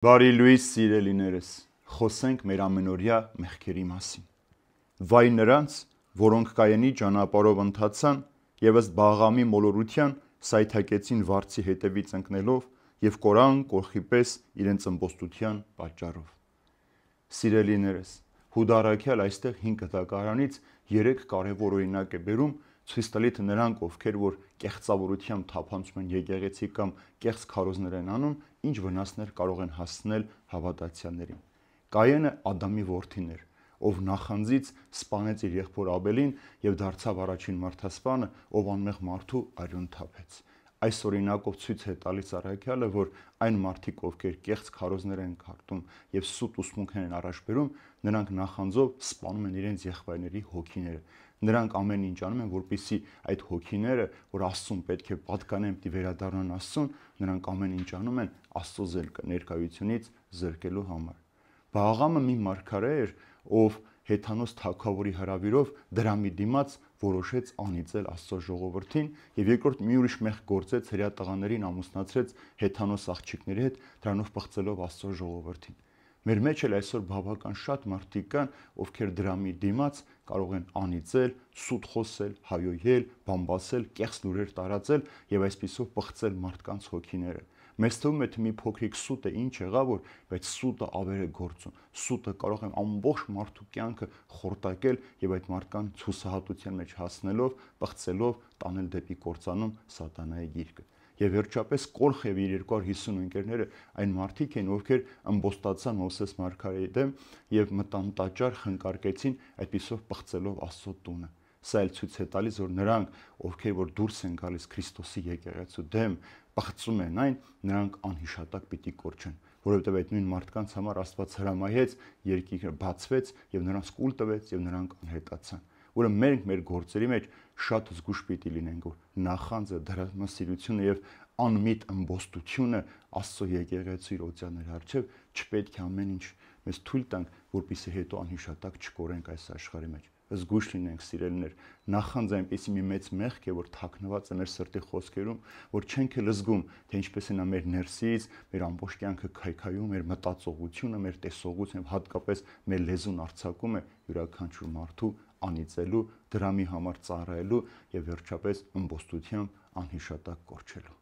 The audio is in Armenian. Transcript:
Բարի լույս սիրելիներս, խոսենք մեր ամենօրյա մեղքերի մասին։ Վայ նրանց, որոնք Կայենի ճանապարհով ընթացան եւ ըստ Բաղամի մոլորության սայթակեցին վարձի հետևից ընկնելով եւ կորան կորխի պես իրենց ըմբոստության պատճառով։ Սիրելիներս, Հուդա առաքյալ այստեղ 5 կտակարանից 3 կարևոր օրինակ է բերում, ցույց տալի թե նրանք, ովքեր որ կեղծավորությամբ թափանցում են եկեղեցի կամ կեղծ քարոզներ են անում, ինչ վնասներ կարող են հասցնել հավատացյալներին։ Կայենը Ադամի որդին էր, ով նախանձից սպանեց իր եղբոր Աբելին եւ դարձավ առաջին մարդասպանը, ով անմեղ մարդու արյուն թափեց։ Այս օրինակով ցույց է տալիս առաքյալը, որ այն մարդիկ, ովքեր կեղծ քարոզներ են քարտում եւ սուտ ուսմունքներ են առաջ բերում, նրանք նախանձով սպանում են իրենց եղբայրների հոգիները։ Նրանք ամեն ինչ անում են, որպեսզի այդ հոգիները, որ Աստծուն պետք է պատկանեն, պիտի վերադառնան Աստծուն, նրանք ամեն ինչ անում են Աստծո ներկայությունից զրկելու համար։ Բաղամը մի մարգարե էր, ով հեթանոս թագավորի հրավիրով դրամի դիմաց որոշեց անիծել Աստծո ժողովրդին եւ երկրորդ մի ուրիշ մեղք գործեց, հրեա տղաներին ամուսնացրեց հեթանոս աղջիկների հետ, դրանով պղծելով Աստծո ժողովրդին։ Մեր մեջ էլ այսօր բավական շատ մարդիկ կան, ովքեր դրամի դիմաց կարող են անիծել, սուտ խոսել, հայոյել, բամբասել, կեղծ լուրեր տարածել եւ այսպիսով պղծել մարդկանց հոգիները։ Մեզ թվում է, թե մի փոքրիկ սուտ է, ինչ եղավ, բայց սուտը ավեր է գործում։ Սուտը կարող է ամբողջ մարդու կյանքը խորտակել եւ այդ մարդկանց հուսահատության մեջ հասնելով, պղծելով, տանել դեպի կործանում սատանայի գիրկը։ Եվ վերջապես Կորխ եւ իր 250 ընկերները այն մարդիկ են, ովքեր ըմբոստացան Մովսես մարգարեի դեմ եւ մտան տաճար, խնկարկեցին, այդպիսով պղծելով Աստծո տունը։ Սա էլ ցույց է տալիս, որ նրանք, ովքեր որ դուրս են գալիս Քրիստոսի եկեղեցու դեմ, պղծում են այն, նրանք անհիշատակ պիտի կորչեն, որովհետև այդ նույն մարդկանց համար Աստված հրամայեց, երկիրը բացվեց եւ նրանց կուլ տվեց եւ նրանք անհետացան։ Ուրեմն մենք մեր գործերի մեջ շատ զգուշ պիտի լինենք, որ նախանձը, դրամասիրությունը եւ անմիտ ըմբոստությունը Աստծո եկեղեցու իր օծյանների առջև չպետք է ամեն ինչ մեզ թույլ տանք, որպեսզի հետո անհիշատակ չկորենք այս աշխարհի մեջ։ Զգուշ լինենք, սիրելիներ, նախանձ այնպեսի մի մեծ մեղք է, որ թաքնված է մեր սրտի խոսքերում, որ չենք էլ զգում, թե ինչպես է նա մեր ներսից, մեր ամբողջ կյանքը քայքայում, մեր մտածողությունը, մեր տեսողությունը, հատկապես մեր լեզուն արձակում է յուրաքանչյուր մարդու անիծելու, դրամի համար ծառայելու եւ վերջապես ըմբոստությամբ անհիշատակ կորչելու։